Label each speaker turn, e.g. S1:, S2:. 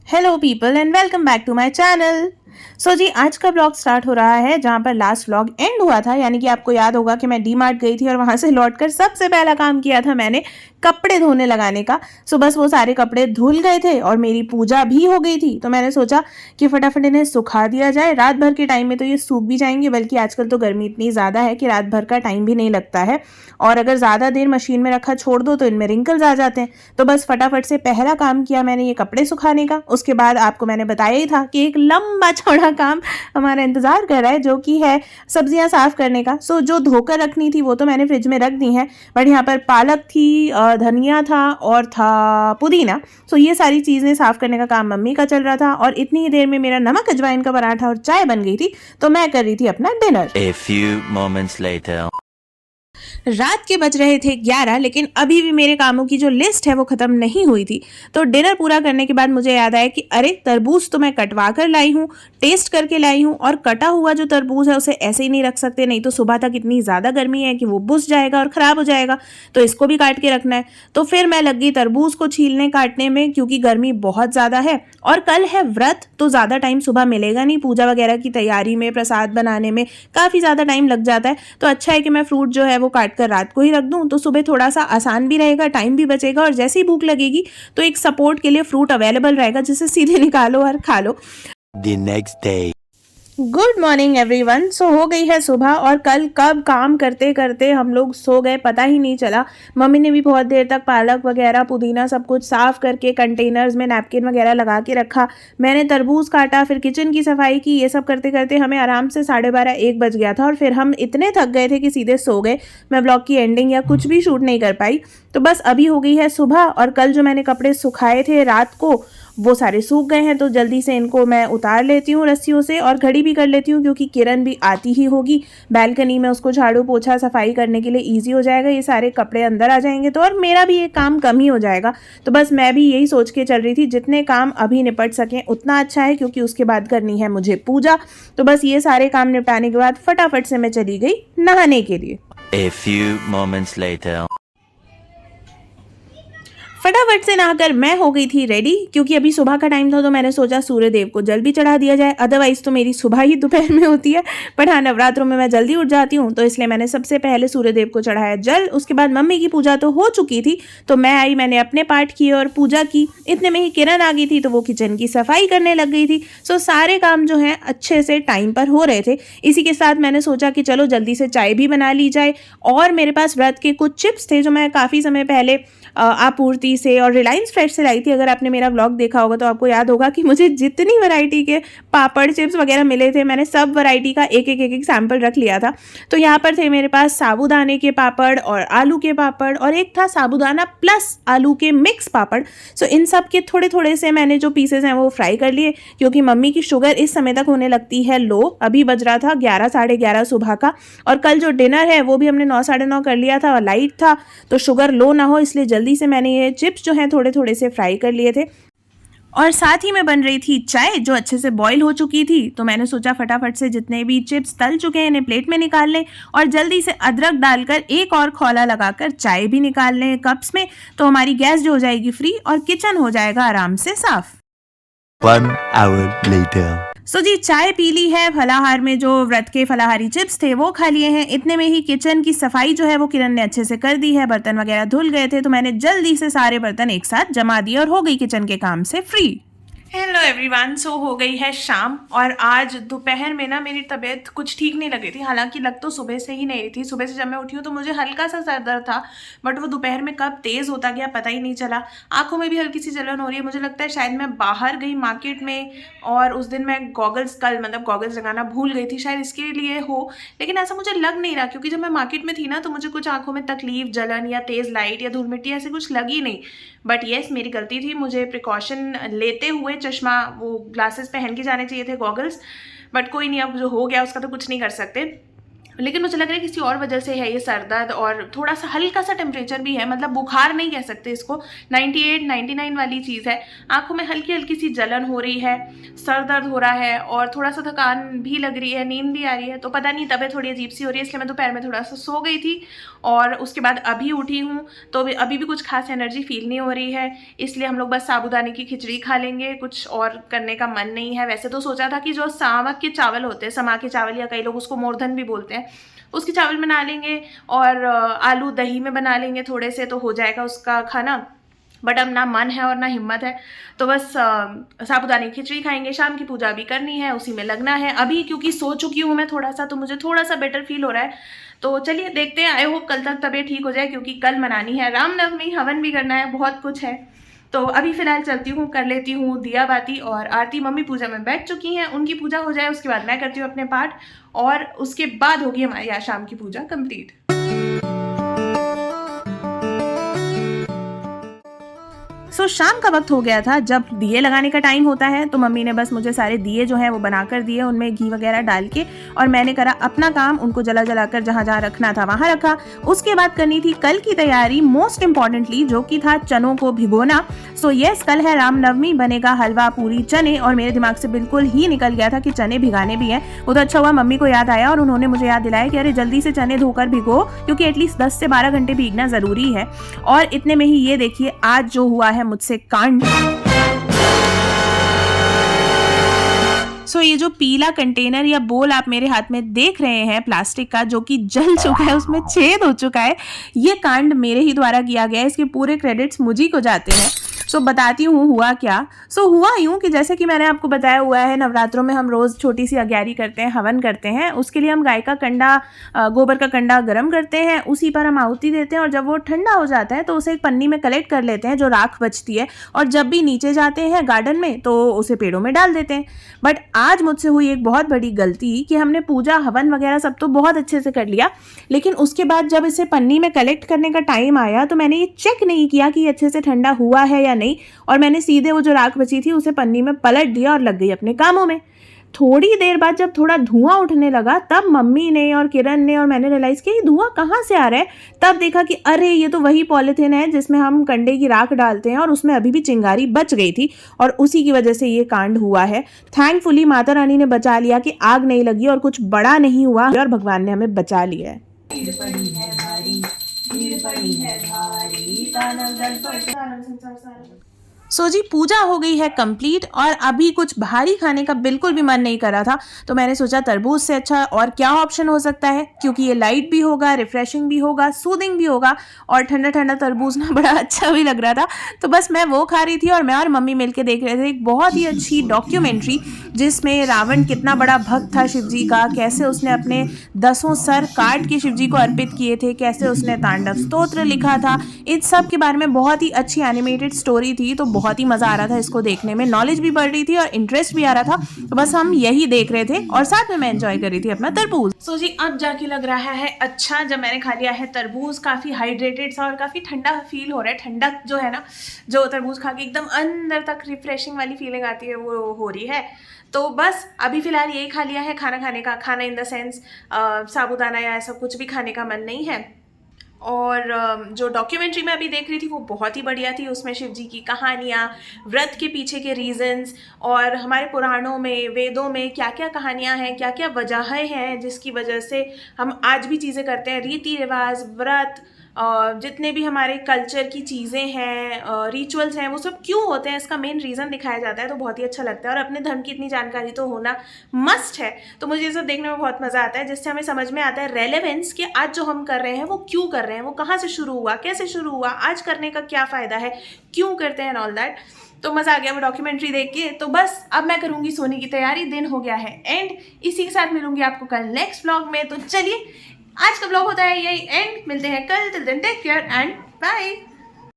S1: Hello people and welcome back to my channel. So जी आज का ब्लॉग स्टार्ट हो रहा है जहाँ पर लास्ट व्लॉग एंड हुआ था, यानी कि आपको याद होगा कि मैं डी मार्ट गई थी और वहाँ से लौटकर सबसे पहला काम किया था मैंने कपड़े धोने लगाने का। सो बस वो सारे कपड़े धुल गए थे और मेरी पूजा भी हो गई थी, तो मैंने सोचा कि फटाफट इन्हें सुखा दिया जाए। रात भर के टाइम में तो ये सूख भी जाएंगे, बल्कि आजकल तो गर्मी इतनी ज़्यादा है कि रात भर का टाइम भी नहीं लगता है, और अगर ज़्यादा देर मशीन में रखा छोड़ दो तो इनमें रिंकल्स आ जाते हैं। तो बस फटाफट से पहला काम किया मैंने ये कपड़े सुखाने का। उसके बाद आपको मैंने बताया ही था कि एक लंबा चौड़ा काम हमारा इंतजार कर रहा है, जो कि है सब्जियां साफ करने का। सो जो धोकर रखनी थी वो तो मैंने फ्रिज में रख दी है, बट यहाँ पर पालक थी, धनिया था और था पुदीना। सो ये सारी चीज़ें साफ करने का काम मम्मी का चल रहा था, और इतनी ही देर में मेरा नमक अजवाइन का पराठा और चाय बन गई थी, तो मैं कर रही थी अपना dinner.
S2: A few moments later.
S1: रात के बज रहे थे 11, लेकिन अभी भी मेरे कामों की जो लिस्ट है वो खत्म नहीं हुई थी। तो डिनर पूरा करने के बाद मुझे याद आया कि अरे तरबूज तो मैं कटवा कर लाई हूँ, टेस्ट करके लाई हूँ, और कटा हुआ जो तरबूज है उसे ऐसे ही नहीं रख सकते, नहीं तो सुबह तक इतनी ज़्यादा गर्मी है कि वो बुझ जाएगा और ख़राब हो जाएगा। तो इसको भी काट के रखना है। तो फिर मैं लग गई तरबूज को छीलने काटने में, क्योंकि गर्मी बहुत ज़्यादा है और कल है व्रत, तो ज़्यादा टाइम सुबह मिलेगा नहीं। पूजा वगैरह की तैयारी में, प्रसाद बनाने में काफ़ी ज़्यादा टाइम लग जाता है। तो अच्छा है कि मैं फ्रूट जो है वो काट कर रात को ही रख दूं, तो सुबह थोड़ा सा आसान भी रहेगा, टाइम भी बचेगा, और जैसे ही भूख लगेगी तो एक सपोर्ट के लिए फ्रूट अवेलेबल रहेगा, जिसे सीधे निकालो और खा लो।
S2: The next day.
S1: Good morning everyone. So हो गई है सुबह, और कल कब काम करते करते हम लोग सो गए पता ही नहीं चला। मम्मी ने भी बहुत देर तक पालक वगैरह पुदीना सब कुछ साफ़ करके कंटेनर्स में नैपकिन वगैरह लगा के रखा। मैंने तरबूज काटा, फिर किचन की सफाई की। ये सब करते करते हमें आराम से 12:30-1 बज गया था, और फिर हम इतने थक गए थे कि सीधे सो गए। मैं ब्लॉग की एंडिंग या कुछ भी शूट नहीं कर पाई। तो बस अभी हो गई है सुबह, और कल जो मैंने कपड़े सुखाए थे रात को वो सारे सूख गए हैं, तो जल्दी से इनको मैं उतार लेती हूँ रस्सियों से, और घड़ी भी कर लेती हूँ, क्योंकि किरण भी आती ही होगी। बैल्कनी में उसको झाड़ू पोछा सफाई करने के लिए ईजी हो जाएगा, ये सारे कपड़े अंदर आ जाएंगे तो, और मेरा भी ये काम कम ही हो जाएगा। तो बस मैं भी यही सोच के चल रही थी, जितने काम अभी निपट सकें उतना अच्छा है, क्योंकि उसके बाद करनी है मुझे पूजा। तो बस ये सारे काम निपटाने के बाद फटाफट से मैं चली गई नहाने के लिए।
S2: A few moments later.
S1: फटाफट से नहाकर मैं हो गई थी रेडी, क्योंकि अभी सुबह का टाइम था, तो मैंने सोचा सूर्य देव को जल भी चढ़ा दिया जाए। अदरवाइज तो मेरी सुबह ही दोपहर में होती है, पर हाँ नवरात्रों में मैं जल्दी उठ जाती हूँ, तो इसलिए मैंने सबसे पहले सूर्य देव को चढ़ाया जल। उसके बाद मम्मी की पूजा तो हो चुकी थी, तो मैं आई, मैंने अपने पाठ किए और पूजा की। इतने में ही किरण आ गई थी, तो वो किचन की सफाई करने लग गई थी। सो सारे काम जो हैं अच्छे से टाइम पर हो रहे थे। इसी के साथ मैंने सोचा कि चलो जल्दी से चाय भी बना ली जाए, और मेरे पास व्रत के कुछ चिप्स थे जो मैं काफ़ी समय पहले आपूर्ति से और रिलायंस फ्रेश से लाई थी। अगर आपने मेरा व्लॉग देखा होगा तो आपको याद होगा कि मुझे जितनी वैरायटी के पापड़ चिप्स वगैरह मिले थे, मैंने सब वैरायटी का एक सैंपल रख लिया था। तो यहाँ पर थे मेरे पास साबूदाने के पापड़ और आलू के पापड़, और एक था साबूदाना प्लस आलू के मिक्स पापड़। सो इन सब के थोड़े थोड़े से मैंने जो पीसेस हैं वो फ्राई कर लिए, क्योंकि मम्मी की शुगर इस समय तक होने लगती है लो। अभी बज रहा था 11 11:30 सुबह का, और कल जो डिनर है वो भी हमने 9 9:30 कर लिया था, और लाइट था, तो शुगर लो ना हो इसलिए जल्दी से मैंने ये चिप्स जो हैं थोड़े थोड़े से फ्राई कर लिए थे। और साथ ही में बन रही थी चाय, जो अच्छे से बॉईल हो चुकी थी। तो मैंने सोचा फटाफट से जितने भी चिप्स तल चुके हैं इन्हें प्लेट में निकाल लें, और जल्दी से अदरक डालकर एक और खौला लगाकर चाय भी निकाल लें कप्स में। तो हमारी गैस जो हो जाएगी फ्री, और किचन हो जाएगा आराम से साफ।
S2: 1 hour later.
S1: सो जी चाय पी ली है, फलाहार में जो व्रत के फलाहारी चिप्स थे वो खा लिए हैं। इतने में ही किचन की सफाई जो है वो किरण ने अच्छे से कर दी है। बर्तन वगैरह धुल गए थे, तो मैंने जल्दी से सारे बर्तन एक साथ जमा दिए और हो गई किचन के काम से फ्री। Hello everyone. सो हो गई है शाम, और आज दोपहर में ना मेरी तबीयत कुछ ठीक नहीं लग रही थी। हालांकि लग तो सुबह से ही नहीं रही थी। सुबह से जब मैं उठी हूँ तो मुझे हल्का सा सर दर्द था, बट वो दोपहर में कब तेज़ होता गया पता ही नहीं चला। आंखों में भी हल्की सी जलन हो रही है। मुझे लगता है शायद मैं बाहर गई मार्केट में, और उस दिन मैं गॉगल्स गॉगल्स लगाना भूल गई थी, शायद इसके लिए हो। लेकिन ऐसा मुझे लग नहीं रहा, क्योंकि जब मैं मार्केट में थी ना तो मुझे कुछ आंखों में तकलीफ, जलन या तेज़ लाइट या धूल मिट्टी ऐसे कुछ लगी नहीं। बट येस मेरी गलती थी, मुझे प्रिकॉशन लेते हुए चश्मा, वो ग्लासेस पहन के जाने चाहिए थे, गॉगल्स। बट कोई नहीं, अब जो हो गया उसका तो कुछ नहीं कर सकते। लेकिन मुझे लग रहा है किसी और वजह से है ये सर दर्द, और थोड़ा सा हल्का सा टेम्परेचर भी है, मतलब बुखार नहीं कह सकते इसको, 98 99 वाली चीज़ है। आंखों में हल्की हल्की सी जलन हो रही है, सर दर्द हो रहा है और थोड़ा सा थकान भी लग रही है, नींद भी आ रही है। तो पता नहीं तबीयत थोड़ी अजीब सी हो रही है, इसलिए मैं दोपहर में थोड़ा सा सो गई थी और उसके बाद अभी उठी हूँ तो अभी भी कुछ खास एनर्जी फील नहीं हो रही है। इसलिए हम लोग बस साबूदाने की खिचड़ी खा लेंगे, कुछ और करने का मन नहीं है। वैसे तो सोचा था कि जो सामक के चावल होते हैं, समा के चावल या कई लोग उसको मोरधन भी बोलते हैं, उसके चावल बना लेंगे और आलू दही में बना लेंगे थोड़े से, तो हो जाएगा उसका खाना। बट अब ना मन है और ना हिम्मत है, तो बस साबूदाने की खिचड़ी खाएंगे। शाम की पूजा भी करनी है, उसी में लगना है अभी, क्योंकि सो चुकी हूँ मैं थोड़ा सा, तो मुझे थोड़ा सा बेटर फील हो रहा है। तो चलिए देखते हैं, आई होप कल तक तबीयत ठीक हो जाए, क्योंकि कल मनानी है रामनवमी, हवन भी करना है, बहुत कुछ है। तो अभी फिलहाल चलती हूँ, कर लेती हूँ दिया बाती और आरती। मम्मी पूजा में बैठ चुकी हैं, उनकी पूजा हो जाए उसके बाद मैं करती हूँ अपने पाठ, और उसके बाद होगी हमारी आज शाम की पूजा कंप्लीट। सो शाम का वक्त हो गया था, जब दिए लगाने का टाइम होता है तो मम्मी ने बस मुझे सारे दिए जो हैं वो बना कर दिए, उनमें घी वगैरह डाल के, और मैंने करा अपना काम, उनको जला जला कर जहाँ जहाँ रखना था वहाँ रखा। उसके बाद करनी थी कल की तैयारी, मोस्ट इम्पॉर्टेंटली, जो कि था चनों को भिगोना। सो यस, कल है रामनवमी, बनेगा हलवा पूरी चने, और मेरे दिमाग से बिल्कुल ही निकल गया था कि चने भिगाने भी हैं। वो तो अच्छा हुआ मम्मी को याद आया और उन्होंने मुझे याद दिलाया कि अरे जल्दी से चने धोकर भिगो, क्योंकि एटलीस्ट 10 से 12 घंटे भीगना ज़रूरी है। और इतने में ही ये देखिए आज जो हुआ है मुझसे कांड। सो ये जो पीला कंटेनर या बोल आप मेरे हाथ में देख रहे हैं प्लास्टिक का, जो कि जल चुका है, उसमें छेद हो चुका है, ये कांड मेरे ही द्वारा किया गया है, इसके पूरे क्रेडिट्स मुझी को जाते हैं। सो बताती हूँ हुआ क्या। सो हुआ यूँ कि जैसे कि मैंने आपको बताया हुआ है, नवरात्रों में हम रोज़ छोटी सी अग्यारी करते हैं, हवन करते हैं। उसके लिए हम गाय का कंडा, गोबर का कंडा गर्म करते हैं, उसी पर हम आहुति देते हैं, और जब वो ठंडा हो जाता है तो उसे एक पन्नी में कलेक्ट कर लेते हैं जो राख बचती है, और जब भी नीचे जाते हैं गार्डन में तो उसे पेड़ों में डाल देते हैं। बट आज मुझसे हुई एक बहुत बड़ी गलती कि हमने पूजा हवन वगैरह सब तो बहुत अच्छे से कर लिया, लेकिन उसके बाद जब इसे पन्नी में कलेक्ट करने का टाइम आया तो मैंने ये चेक नहीं किया कि अच्छे से ठंडा हुआ है या नहीं, और मैंने सीधे वो जो राख बची थी उसे पन्नी में पलट दिया और लग गई अपने कामों में। थोड़ी देर बाद जब थोड़ा धुआं उठने लगा, तब मम्मी ने और किरण ने और मैंने रियलाइज़ किया ये धुआं कहाँ से आ रहा है। तब देखा कि अरे ये तो वही पॉलीथिन है जिसमें हम कंडे की राख डालते हैं, और उसमें अभी भी चिंगारी बच गई थी, और उसी की वजह से ये कांड हुआ है। थैंकफुली माता रानी ने बचा लिया कि आग नहीं लगी और कुछ बड़ा नहीं हुआ, और भगवान ने हमें बचा लिया है। सो जी पूजा हो गई है कंप्लीट, और अभी कुछ भारी खाने का बिल्कुल भी मन नहीं कर रहा था, तो मैंने सोचा तरबूज से अच्छा और क्या ऑप्शन हो सकता है, क्योंकि ये लाइट भी होगा, रिफ्रेशिंग भी होगा, सूदिंग भी होगा, और ठंडा ठंडा तरबूज ना बड़ा अच्छा भी लग रहा था। तो बस मैं वो खा रही थी, और मैं और मम्मी मिलके देख रहे थे एक बहुत ही अच्छी डॉक्यूमेंट्री, जिसमें रावण कितना बड़ा भक्त था शिव जी का, कैसे उसने अपने 10 सर काट के शिव जी को अर्पित किए थे, कैसे उसने तांडव स्तोत्र लिखा था, इन सब के बारे में बहुत ही अच्छी एनिमेटेड स्टोरी थी। तो बहुत ही मज़ा आ रहा था इसको देखने में, नॉलेज भी बढ़ रही थी और इंटरेस्ट भी आ रहा था, तो बस हम यही देख रहे थे और साथ में मैं एंजॉय कर रही थी अपना तरबूज। सो जी अब जाके लग रहा है अच्छा, जब मैंने खा लिया है तरबूज, काफ़ी हाइड्रेटेड सा और काफ़ी ठंडा फील हो रहा है। ठंडक जो है ना, जो तरबूज खा के एकदम अंदर तक रिफ्रेशिंग वाली फीलिंग आती है, वो हो रही है। तो बस अभी फ़िलहाल यही खा लिया है, खाना खाने का, खाना इन द सेंस साबूदाना या ऐसा कुछ भी खाने का मन नहीं है। और जो डॉक्यूमेंट्री मैं अभी देख रही थी वो बहुत ही बढ़िया थी, उसमें शिव जी की कहानियाँ, व्रत के पीछे के रीजंस, और हमारे पुराणों में, वेदों में क्या क्या कहानियाँ हैं, क्या क्या वजहें हैं जिसकी वजह से हम आज भी चीज़ें करते हैं, रीति रिवाज, व्रत, जितने भी हमारे कल्चर की चीज़ें हैं, रिचुअल्स हैं, वो सब क्यों होते हैं, इसका मेन रीज़न दिखाया जाता है। तो बहुत ही अच्छा लगता है, और अपने धर्म की इतनी जानकारी तो होना मस्ट है। तो मुझे ये सब देखने में बहुत मज़ा आता है, जिससे हमें समझ में आता है रेलेवेंस कि आज जो हम कर रहे हैं वो क्यों कर रहे हैं, वो कहाँ से शुरू हुआ, कैसे शुरू हुआ, आज करने का क्या फ़ायदा है, क्यों करते हैं, ऑल दैट। तो मज़ा आ गया वो डॉक्यूमेंट्री देख के। तो बस अब मैं करूँगी सोने की तैयारी, दिन हो गया है एंड। इसी के साथ मिलूंगी आपको कल नेक्स्ट व्लॉग में। तो चलिए आज का व्लॉग होता है यही एंड, मिलते हैं कल, till then take care and bye.